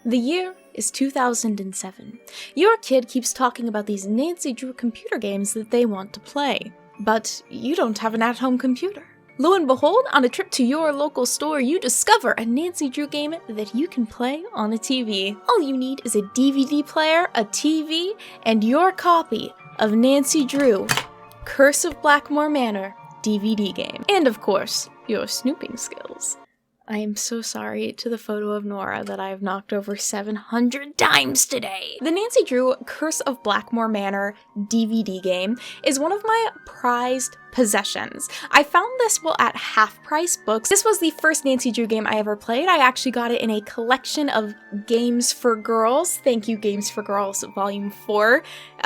The year is 2007. Your kid keeps talking about these Nancy Drew computer games that they want to play, but you don't have an at-home computer. Lo and behold, on a trip to your local store, you discover a Nancy Drew game that you can play on a TV. All you need is a DVD player, a TV, and your copy of Nancy Drew, Curse of Blackmoor Manor DVD game. And of course, your snooping skills. I am so sorry to the photo of Nora that I have knocked over 700 times today. The Nancy Drew Curse of Blackmoor Manor DVD game is one of my prized possessions. I found this at Half Price Books. This was the first Nancy Drew game I ever played. I actually got it in a collection of Games for Girls. Thank you, Games for Girls Volume 4.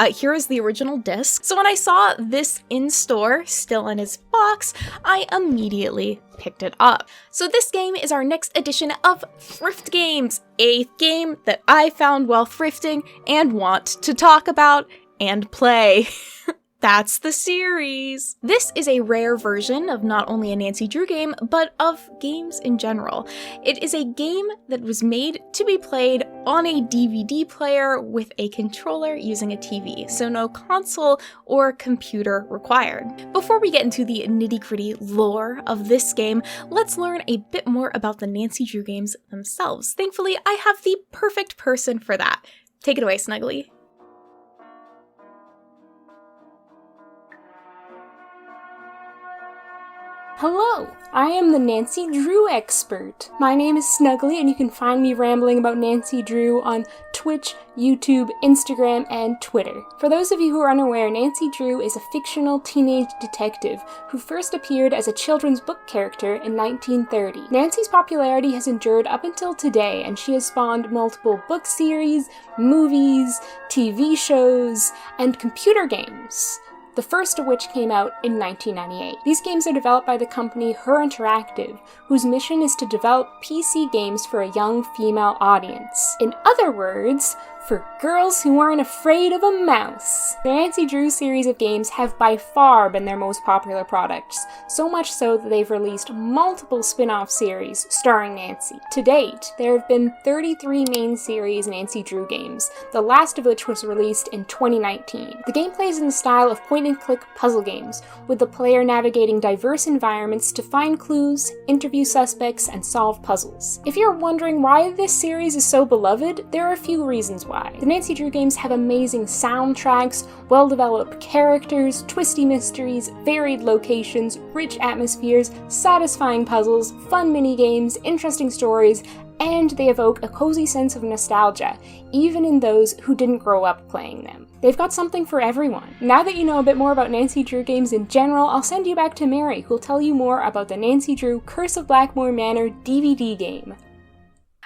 Here is the original disc. So when I saw this in store, still in its box, I immediately picked it up. So this game is our next edition of Thrift Games, a game that I found while thrifting and want to talk about and play. That's the series! This is a rare version of not only a Nancy Drew game, but of games in general. It is a game that was made to be played on a DVD player with a controller using a TV, so no console or computer required. Before we get into the nitty-gritty lore of this game, let's learn a bit more about the Nancy Drew games themselves. Thankfully, I have the perfect person for that. Take it away, Snuggly. Hello, I am the Nancy Drew expert. My name is Snuggly, and you can find me rambling about Nancy Drew on Twitch, YouTube, Instagram, and Twitter. For those of you who are unaware, Nancy Drew is a fictional teenage detective who first appeared as a children's book character in 1930. Nancy's popularity has endured up until today, and she has spawned multiple book series, movies, TV shows, and computer games, the first of which came out in 1998. These games are developed by the company Her Interactive, whose mission is to develop PC games for a young female audience. In other words, for girls who aren't afraid of a mouse. The Nancy Drew series of games have by far been their most popular products, so much so that they've released multiple spin-off series starring Nancy. To date, there have been 33 main series Nancy Drew games, the last of which was released in 2019. The gameplay is in the style of point-and-click puzzle games, with the player navigating diverse environments to find clues, interview suspects, and solve puzzles. If you're wondering why this series is so beloved, there are a few reasons why. The Nancy Drew games have amazing soundtracks, well-developed characters, twisty mysteries, varied locations, rich atmospheres, satisfying puzzles, fun mini-games, interesting stories, and they evoke a cozy sense of nostalgia, even in those who didn't grow up playing them. They've got something for everyone. Now that you know a bit more about Nancy Drew games in general, I'll send you back to Mary, who'll tell you more about the Nancy Drew Curse of Blackmoor Manor DVD game.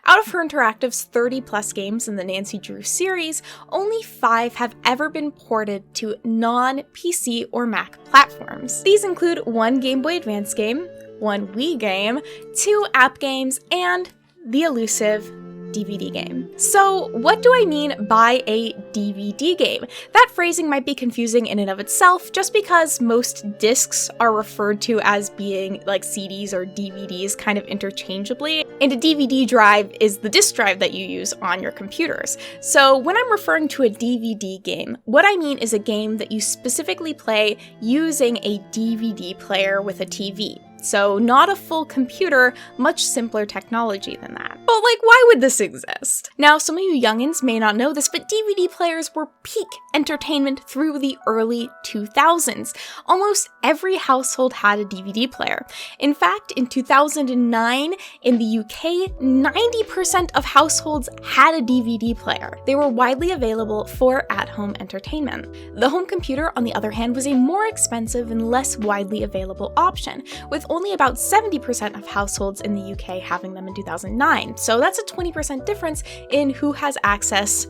Out of Her Interactive's 30-plus games in the Nancy Drew series, only 5 have ever been ported to non-PC or Mac platforms. These include 1 Game Boy Advance game, 1 Wii game, 2 app games, and the elusive DVD game. So what do I mean by a DVD game? That phrasing might be confusing in and of itself, just because most discs are referred to as being like CDs or DVDs kind of interchangeably, and a DVD drive is the disk drive that you use on your computers. So when I'm referring to a DVD game, what I mean is a game that you specifically play using a DVD player with a TV. So not a full computer, much simpler technology than that. But why would this exist? Now, some of you youngins may not know this, but DVD players were peak entertainment through the early 2000s. Almost every household had a DVD player. In fact, in 2009, in the UK, 90% of households had a DVD player. They were widely available for at-home entertainment. The home computer, on the other hand, was a more expensive and less widely available option, with only about 70% of households in the UK having them in 2009. So that's a 20% difference in who has access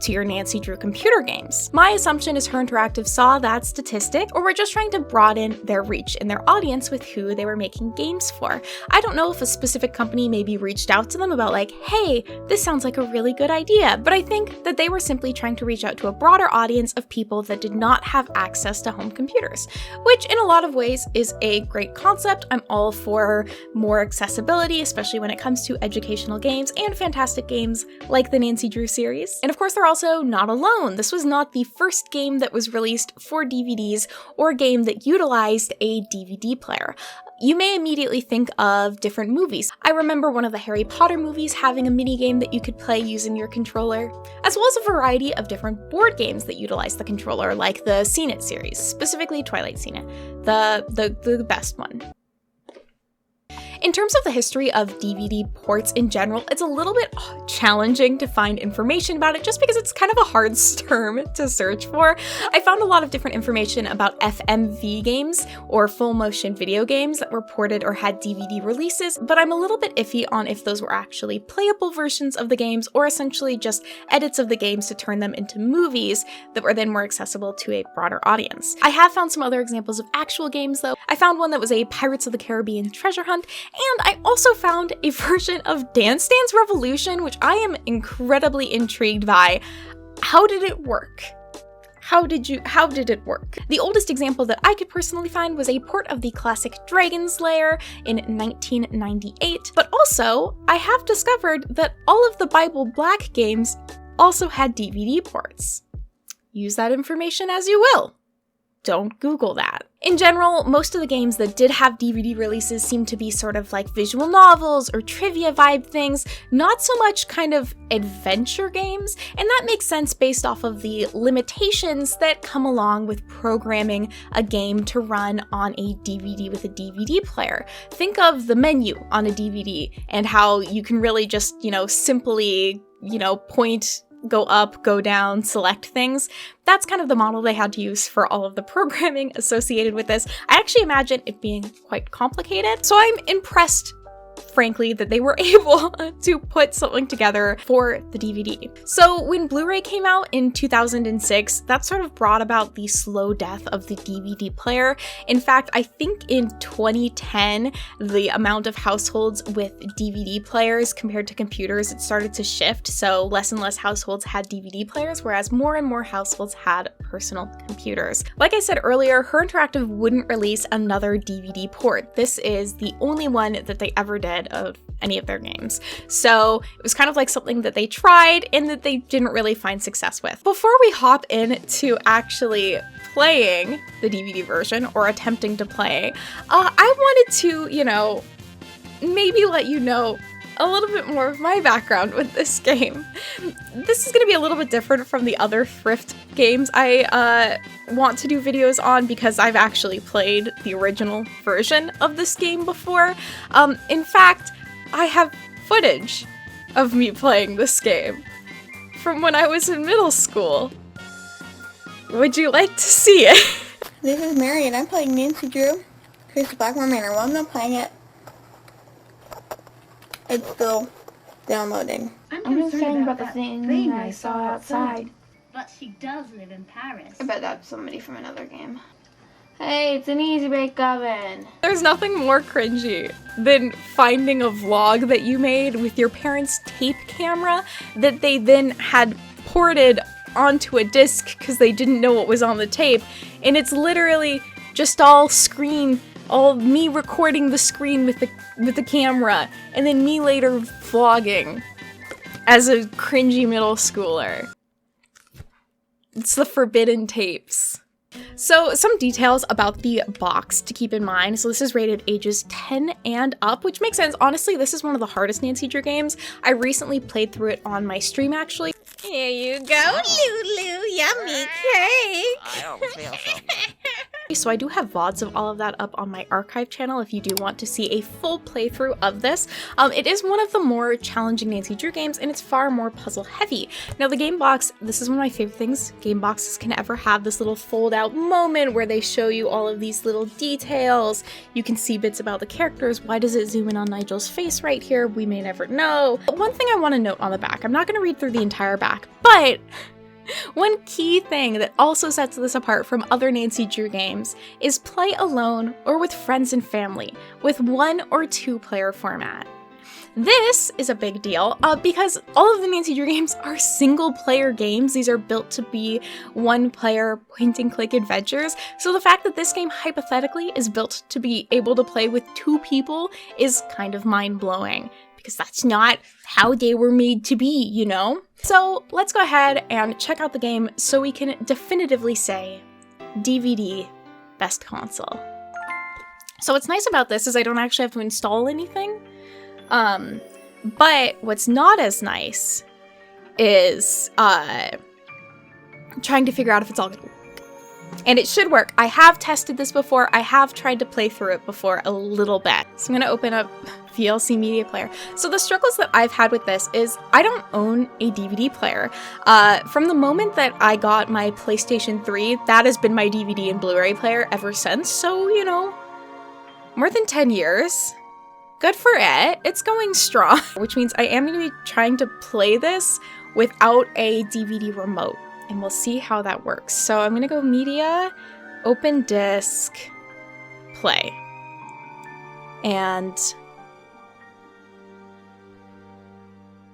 to your Nancy Drew computer games. My assumption is Her Interactive saw that statistic, or were just trying to broaden their reach and their audience with who they were making games for. I don't know if a specific company maybe reached out to them about like, hey, this sounds like a really good idea, but I think that they were simply trying to reach out to a broader audience of people that did not have access to home computers, which in a lot of ways is a great concept. I'm all for more accessibility, especially when it comes to educational games and fantastic games like the Nancy Drew series. And of course, they're also not alone. This was not the first game that was released for DVDs or a game that utilized a DVD player. You may immediately think of different movies. I remember one of the Harry Potter movies having a minigame that you could play using your controller, as well as a variety of different board games that utilize the controller, like the Scene It series, specifically Twilight Scene It, the best one. In terms of the history of DVD ports in general, it's a little bit challenging to find information about it just because it's kind of a hard term to search for. I found a lot of different information about FMV games, or full motion video games, that were ported or had DVD releases, but I'm a little bit iffy on if those were actually playable versions of the games or essentially just edits of the games to turn them into movies that were then more accessible to a broader audience. I have found some other examples of actual games though. I found one that was a Pirates of the Caribbean treasure hunt, and I also found a version of Dance Dance Revolution, which I am incredibly intrigued by. How did it work? How did it work? The oldest example that I could personally find was a port of the classic Dragon's Lair in 1998, but also I have discovered that all of the Bible Black games also had DVD ports. Use that information as you will. Don't Google that. In general, most of the games that did have DVD releases seem to be sort of like visual novels or trivia vibe things, not so much kind of adventure games, and that makes sense based off of the limitations that come along with programming a game to run on a DVD with a DVD player. Think of the menu on a DVD and how you can really just, simply, point, go up, go down, select things. That's kind of the model they had to use for all of the programming associated with this. I actually imagine it being quite complicated, so I'm impressed, frankly, that they were able to put something together for the DVD. So when Blu-ray came out in 2006, that sort of brought about the slow death of the DVD player. In fact, I think in 2010, the amount of households with DVD players compared to computers, it started to shift. So less and less households had DVD players, whereas more and more households had personal computers. Like I said earlier, Her Interactive wouldn't release another DVD port. This is the only one that they ever did of any of their games. So it was kind of like something that they tried and that they didn't really find success with. Before we hop into actually playing the DVD version or attempting to play, I wanted to, maybe let you know a little bit more of my background with this game. This is going to be a little bit different from the other Thrift games I want to do videos on because I've actually played the original version of this game before. In fact, I have footage of me playing this game from when I was in middle school. Would you like to see it? This is Mary and I'm playing Nancy Drew. Here's Blackmoor Manor. While I'm not playing it, it's still downloading. I'm just saying about the thing I saw outside. But she does live in Paris. I bet that's somebody from another game. Hey, it's an easy bake oven. There's nothing more cringy than finding a vlog that you made with your parents' tape camera that they then had ported onto a disc because they didn't know what was on the tape, and it's literally just all me recording the screen with the camera, and then me later vlogging as a cringy middle schooler. It's the forbidden tapes. So some details about the box to keep in mind. So this is rated ages 10 and up, which makes sense. Honestly, this is one of the hardest Nancy Drew games. I recently played through it on my stream, actually. Here you go, Lulu. Yummy cake. I don't feel so good. So I do have VODs of all of that up on my archive channel if you do want to see a full playthrough of this. It is one of the more challenging Nancy Drew games, and it's far more puzzle heavy. Now the game box, this is one of my favorite things game boxes can ever have, this little fold out moment where they show you all of these little details. You can see bits about the characters. Why does it zoom in on Nigel's face right here? We may never know. One thing I want to note on the back, I'm not going to read through the entire back, but one key thing that also sets this apart from other Nancy Drew games is play alone or with friends and family with 1 or 2 player format. This is a big deal because all of the Nancy Drew games are single player games. These are built to be 1 player point and click adventures. So the fact that this game hypothetically is built to be able to play with 2 people is kind of mind blowing, because that's not how they were made to be, you know? So let's go ahead and check out the game so we can definitively say DVD best console. So what's nice about this is I don't actually have to install anything. But what's not as nice is trying to figure out if it's all gonna work. And it should work. I have tested this before. I have tried to play through it before a little bit. So I'm gonna open up VLC Media Player. So the struggles that I've had with this is I don't own a DVD player. From the moment that I got my PlayStation 3, that has been my DVD and Blu-ray player ever since. So, you know, more than 10 years. Good for it. It's going strong. Which means I am going to be trying to play this without a DVD remote. And we'll see how that works. So I'm going to go Media, Open Disc, Play. And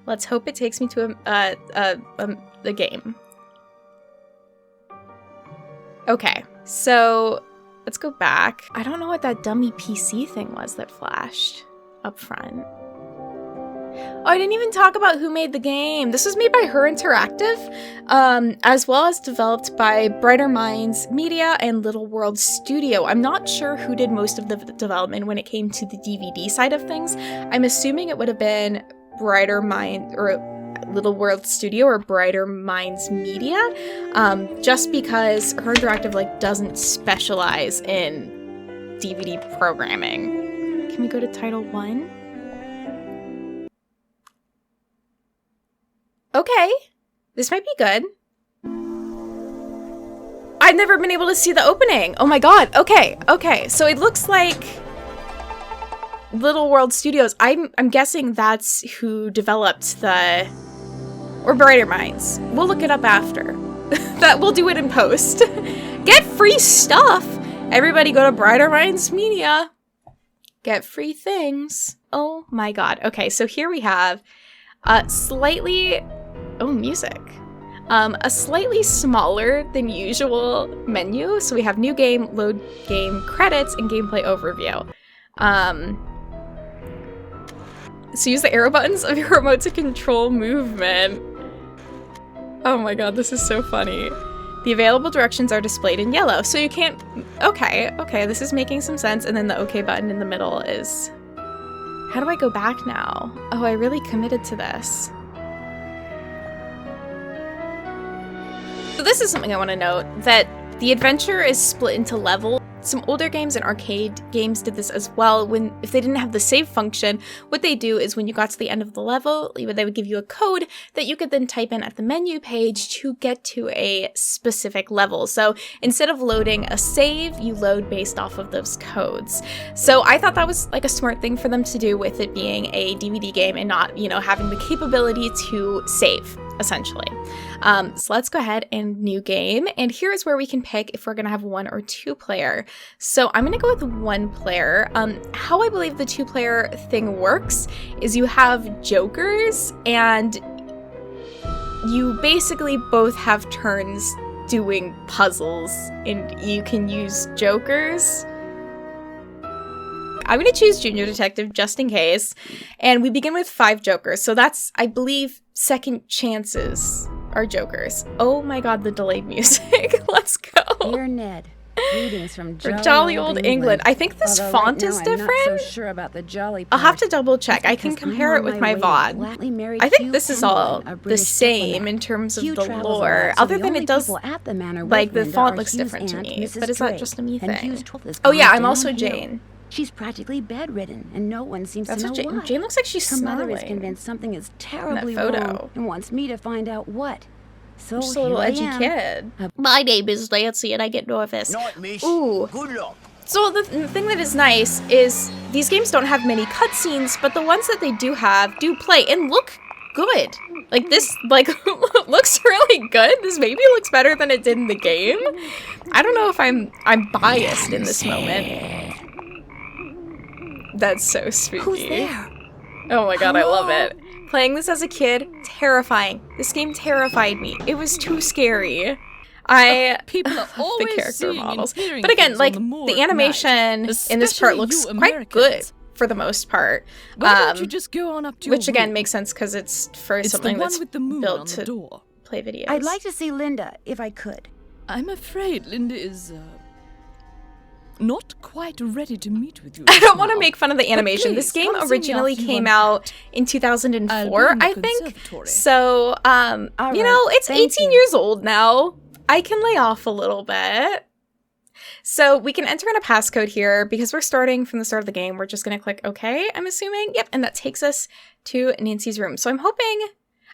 let's hope it takes me to a game. Okay, so let's go back. I don't know what that dummy PC thing was that flashed up front. Oh, I didn't even talk about who made the game. This was made by Her Interactive, as well as developed by Brighter Minds Media and Little World Studio. I'm not sure who did most of the development when it came to the DVD side of things. I'm assuming it would have been Brighter Minds or Little World Studio or Brighter Minds Media, just because Her Interactive doesn't specialize in DVD programming. Can we go to Title 1? Okay, this might be good. I've never been able to see the opening. Oh my god. Okay. So it looks like Little World Studios. I'm guessing that's who developed the, or Brighter Minds. We'll look it up after. That we'll do it in post. Get free stuff. Everybody go to Brighter Minds Media. Get free things. Oh my god. Okay, so here we have slightly, oh, music. A slightly smaller than usual menu. So we have new game, load game, credits, and gameplay overview. So use the arrow buttons of your remote to control movement. Oh my god, this is so funny. The available directions are displayed in yellow, so you can't... Okay, this is making some sense. And then the OK button in the middle is... How do I go back now? Oh, I really committed to this. So this is something I want to note, that the adventure is split into levels. Some older games and arcade games did this as well. If they didn't have the save function, what they do is when you got to the end of the level, they would give you a code that you could then type in at the menu page to get to a specific level. So instead of loading a save, you load based off of those codes. So I thought that was like a smart thing for them to do with it being a DVD game and not, having the capability to save, essentially. So let's go ahead and new game. And here's where we can pick if we're going to have 1 or 2 player. So I'm going to go with 1 player. How I believe the 2 player thing works is you have jokers and you basically both have turns doing puzzles and you can use jokers. I'm going to choose Junior Detective just in case. And we begin with 5 jokers. So that's, I believe, second chances are jokers. Oh my god, the delayed music. Let's go. Dear Ned, Greetings from For jolly old England. I think this Although font right is now different. I'm not so sure about the jolly I'll have part. to double check. I can Because compare I'm it with on my way to VOD. gladly marry I think Hugh this is all Penguin, a the British same diplomat. in terms of Hugh the travels a lore, lot, so other the than only it does, people at the manor with like, the Linda font are looks Hugh's different to aunt, me, Mrs. but is that Drake, just a me and thing? Hugh's 12th has Oh yeah, gone I'm also downhill. Jane. She's practically bedridden, and no one seems That's to know what Jane, why. Jane looks like she's Her mother is smiling. convinced something is terribly photo. wrong and wants me to find out what. So Just a little here I edgy am. kid. My name is Nancy and I get nervous. Ooh. Good luck. So the thing that is nice is these games don't have many cutscenes, but the ones that they do have do play and look good. Like this, like, looks really good. This maybe looks better than it did in the game. I don't know if I'm biased in this moment. That's so spooky. Who's there? Oh my god, I love it. Playing this as a kid, terrifying. This game terrified me. It was too scary. People are the always character seeing models. and hearing But again, things like, on the moor the at night, animation in this part especially looks you quite good Americans. for the most part. Why don't you just go on up to Which your again room? makes sense because it's for It's something the one that's with the moon built on to the door. play videos. I'd like to see Linda, if I could. I'm afraid Linda is not quite ready to meet with you. I don't just want to now. make fun of the animation. This please, game come see me originally after you came unpack. out in I'll 2004, be in the I think. conservatory. So, you right, know, it's thank 18 you. years old now. I can lay off a little bit. So we can enter in a passcode here because we're starting from the start of the game. We're just going to click OK, I'm assuming. Yep, and that takes us to Nancy's room. So I'm hoping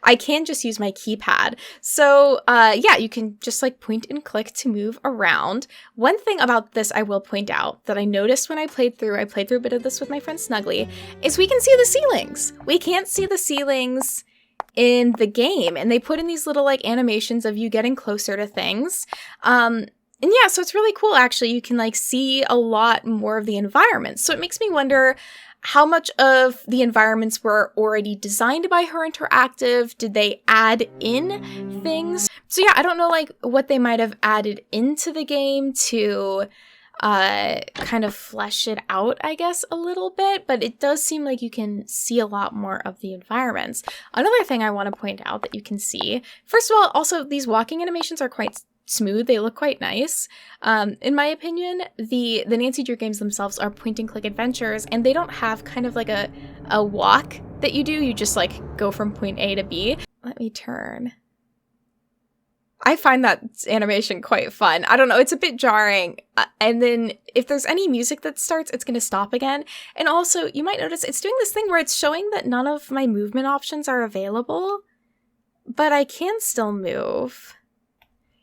I can just use my keypad. So yeah, you can just like point and click to move around. One thing about this I will point out that I noticed when I played through a bit of this with my friend Snuggly, is we can see the ceilings. We can't see the ceilings in the game, and they put in these little like animations of you getting closer to things. And yeah, so it's really cool actually. You can like see a lot more of the environment. So it makes me wonder how much of the environments were already designed by Her Interactive. Did they add in things? So yeah, I don't know like what they might have added into the game to kind of flesh it out, I guess, a little bit, but it does seem like you can see a lot more of the environments. Another thing I want to point out that you can see, first of all, also these walking animations are quite smooth. They look quite nice. In my opinion, the Nancy Drew games themselves are point and click adventures, and they don't have kind of like a walk that you do. You just like go from point A to B. Let me turn. I find that animation quite fun. I don't know, it's a bit jarring. And then if there's any music that starts, it's going to stop again. And also, you might notice it's doing this thing where it's showing that none of my movement options are available, but I can still move.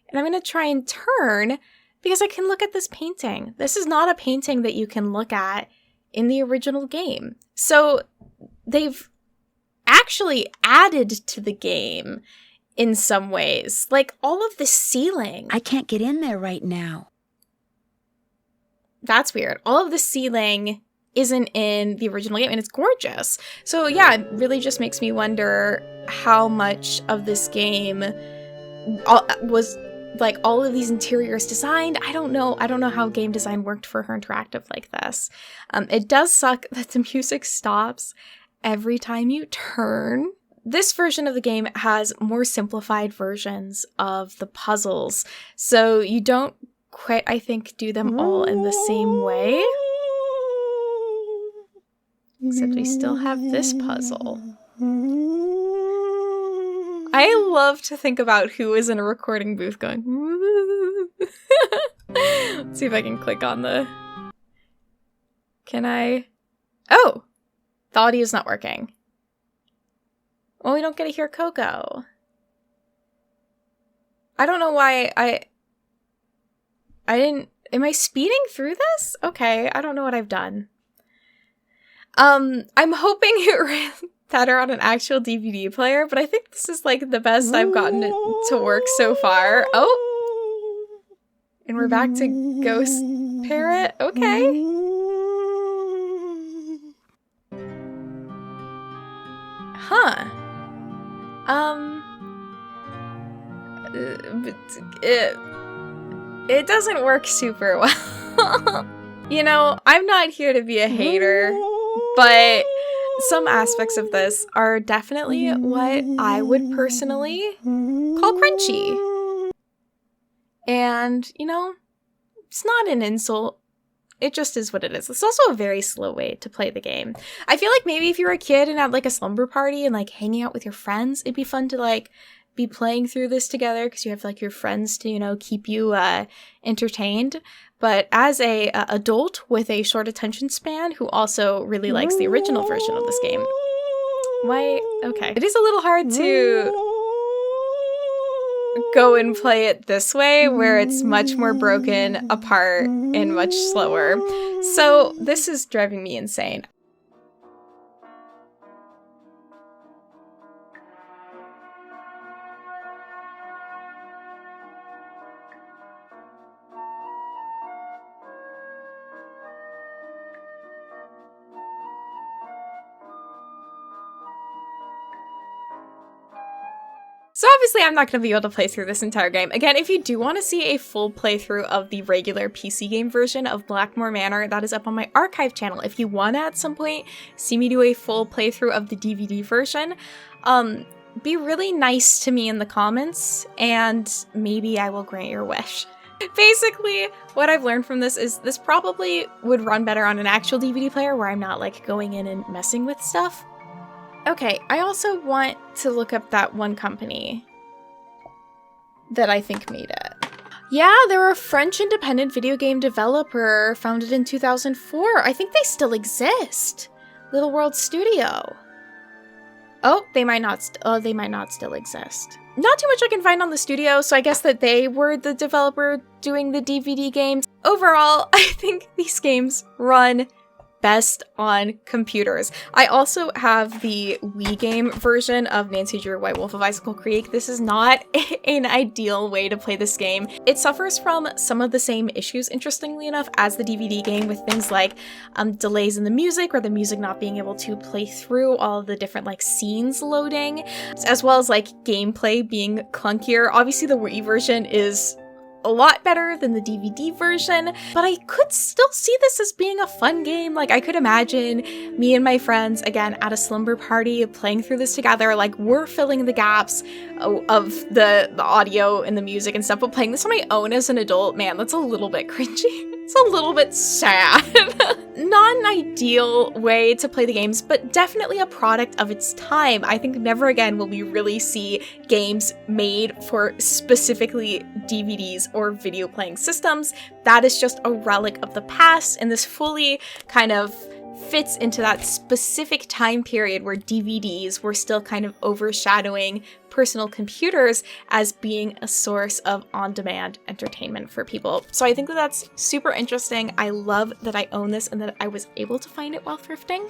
And I'm going to try and turn because I can look at this painting. This is not a painting that you can look at in the original game. So they've actually added to the game in some ways. Like all of the ceiling. I can't get in there right now. That's weird. All of the ceiling isn't in the original game, and it's gorgeous. So yeah, it really just makes me wonder how much of this game was like all of these interiors designed. I don't know how game design worked for Her Interactive like this. It does suck that the music stops every time you turn. This version of the game has more simplified versions of the puzzles, so you don't quite, I think, do them all in the same way. Except we still have this puzzle. I love to think about who is in a recording booth going, let's see if I can click on the... Can I? Oh! The audio's not working. Well, we don't get to hear Coco. I don't know why I didn't... Am I speeding through this? Okay, I don't know what I've done. I'm hoping it ran better on an actual DVD player, but I think this is like the best I've gotten it to work so far. Oh! And we're back to Ghost Parrot. Okay. Huh. It doesn't work super well. You know, I'm not here to be a hater, but some aspects of this are definitely what I would personally call crunchy. And, you know, It's not an insult. It just is what it is. It's also a very slow way to play the game. I feel like maybe if you were a kid and had like a slumber party and like hanging out with your friends, it'd be fun to like be playing through this together because you have like your friends to, you know, keep you entertained. But as a adult with a short attention span who also really likes the original version of this game, why? Okay. It is a little hard to go and play it this way where it's much more broken apart and much slower. So this is driving me insane. So obviously I'm not going to be able to play through this entire game. Again, if you do want to see a full playthrough of the regular PC game version of Blackmoor Manor, that is up on my archive channel. If you want to at some point see me do a full playthrough of the DVD version, be really nice to me in the comments and maybe I will grant your wish. Basically, what I've learned from this is this probably would run better on an actual DVD player where I'm not like going in and messing with stuff. Okay, I also want to look up that one company that I think made it. Yeah, they're a French independent video game developer founded in 2004. I think they still exist. Little World Studio. Oh, they might not still exist. Not too much I can find on the studio, so I guess that they were the developer doing the DVD games. Overall, I think these games run best on computers. I also have the Wii game version of Nancy Drew White Wolf of Icicle Creek. This is not an ideal way to play this game. It suffers from some of the same issues, interestingly enough, as the DVD game, with things like delays in the music or the music not being able to play through all of the different like scenes loading, as well as like gameplay being clunkier. Obviously the Wii version is a lot better than the DVD version, but I could still see this as being a fun game. Like, I could imagine me and my friends, again, at a slumber party, playing through this together. Like, we're filling the gaps of the audio and the music and stuff, but playing this on my own as an adult, man, that's a little bit cringy. It's a little bit sad. Not an ideal way to play the games, but definitely a product of its time. I think never again will we really see games made for specifically DVDs or video playing systems. That is just a relic of the past, and this fully kind of fits into that specific time period where DVDs were still kind of overshadowing personal computers as being a source of on-demand entertainment for people. So I think that that's super interesting. I love that I own this and that I was able to find it while thrifting.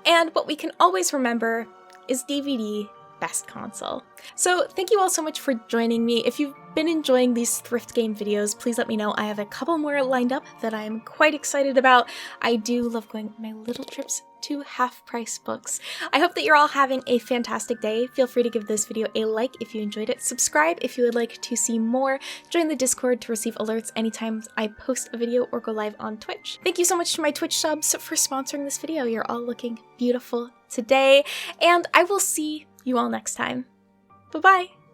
And what we can always remember is DVD best console. So thank you all so much for joining me. If you've been enjoying these thrift game videos, please let me know. I have a couple more lined up that I'm quite excited about. I do love going on my little trips to half-price books. I hope that you're all having a fantastic day. Feel free to give this video a like if you enjoyed it. Subscribe if you would like to see more. Join the Discord to receive alerts anytime I post a video or go live on Twitch. Thank you so much to my Twitch subs for sponsoring this video. You're all looking beautiful today, and I will see you all next time. Bye-bye!